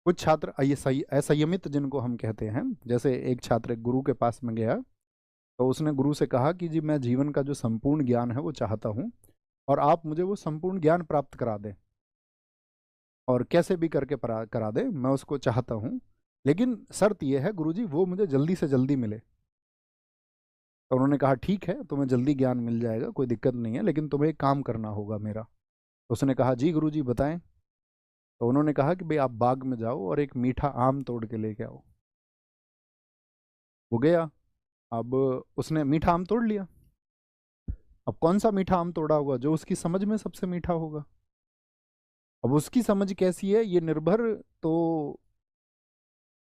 कुछ छात्र असंयमित जिनको हम कहते हैं, जैसे एक छात्र एक गुरु के पास में गया, तो उसने गुरु से कहा कि जी मैं जीवन का जो संपूर्ण ज्ञान है वो चाहता हूँ, और आप मुझे वो संपूर्ण ज्ञान प्राप्त करा दें, और कैसे भी करके करा दें, मैं उसको चाहता हूँ, लेकिन शर्त यह है गुरुजी वो मुझे जल्दी से जल्दी मिले। तो उन्होंने कहा ठीक है, तुम्हें जल्दी ज्ञान मिल जाएगा, कोई दिक्कत नहीं है, लेकिन तुम्हें एक काम करना होगा मेरा। तो उसने कहा जी गुरुजी बताएं। तो उन्होंने कहा कि भाई आप बाग में जाओ और एक मीठा आम तोड़ के लेके आओ। वो गया। अब उसने मीठा आम तोड़ लिया। अब कौन सा मीठा आम तोड़ा होगा? जो उसकी समझ में सबसे मीठा होगा। अब उसकी समझ कैसी है ये निर्भर तो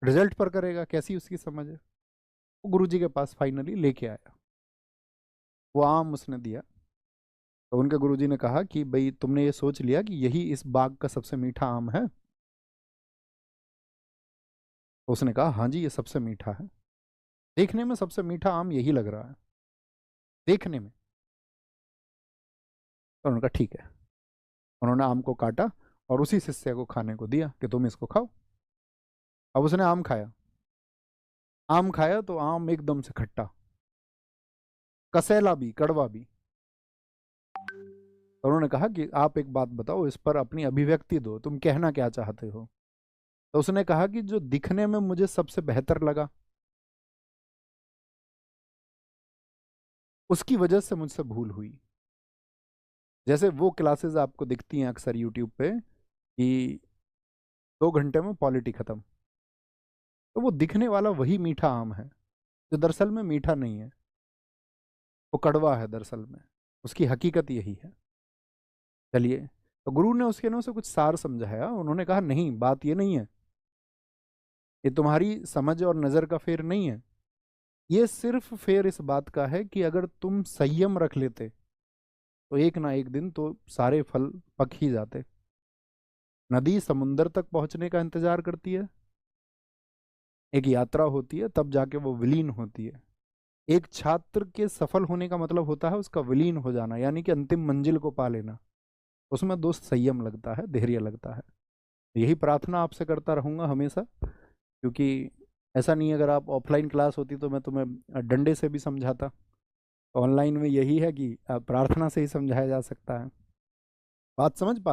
रिजल्ट पर करेगा, कैसी उसकी समझ है। वो गुरुजी के पास फाइनली लेके आया, वो आम उसने दिया। तो उनके गुरुजी ने कहा कि भाई तुमने ये सोच लिया कि यही इस बाग का सबसे मीठा आम है? तो उसने कहा हाँ जी ये सबसे मीठा है, देखने में सबसे मीठा आम यही लग रहा है, देखने में। तो उन्होंने कहा ठीक है। उन्होंने आम को काटा और उसी शिष्य को खाने को दिया कि तुम इसको खाओ। अब उसने आम खाया। आम खाया तो आम एकदम से खट्टा, कसैला भी, कड़वा भी। तो उन्होंने कहा कि आप एक बात बताओ, इस पर अपनी अभिव्यक्ति दो, तुम कहना क्या चाहते हो? तो उसने कहा कि जो दिखने में मुझे सबसे बेहतर लगा, उसकी वजह से मुझसे भूल हुई। जैसे वो क्लासेस आपको दिखती हैं अक्सर यूट्यूब पे कि 2 घंटे में पॉलिटी खत्म, तो वो दिखने वाला वही मीठा आम है जो दरअसल में मीठा नहीं है, वो कड़वा है दरअसल में। उसकी हकीकत यही है। चलिए, तो गुरु ने उसके ना उसे कुछ सार समझाया। उन्होंने कहा नहीं, बात ये नहीं है, ये तुम्हारी समझ और नज़र का फेर नहीं है, ये सिर्फ फेर इस बात का है कि अगर तुम संयम रख लेते तो एक ना एक दिन तो सारे फल पक ही जाते। नदी समुंदर तक पहुंचने का इंतजार करती है, एक यात्रा होती है, तब जाके वो विलीन होती है। एक छात्र के सफल होने का मतलब होता है उसका विलीन हो जाना, यानी कि अंतिम मंजिल को पा लेना। उसमें दोस्त संयम लगता है, धैर्य लगता है। यही प्रार्थना आपसे करता रहूंगा हमेशा, क्योंकि ऐसा नहीं, अगर आप ऑफलाइन क्लास होती तो मैं तुम्हें डंडे से भी समझाता। ऑनलाइन में यही है कि प्रार्थना से ही समझाया जा सकता है। बात समझ पा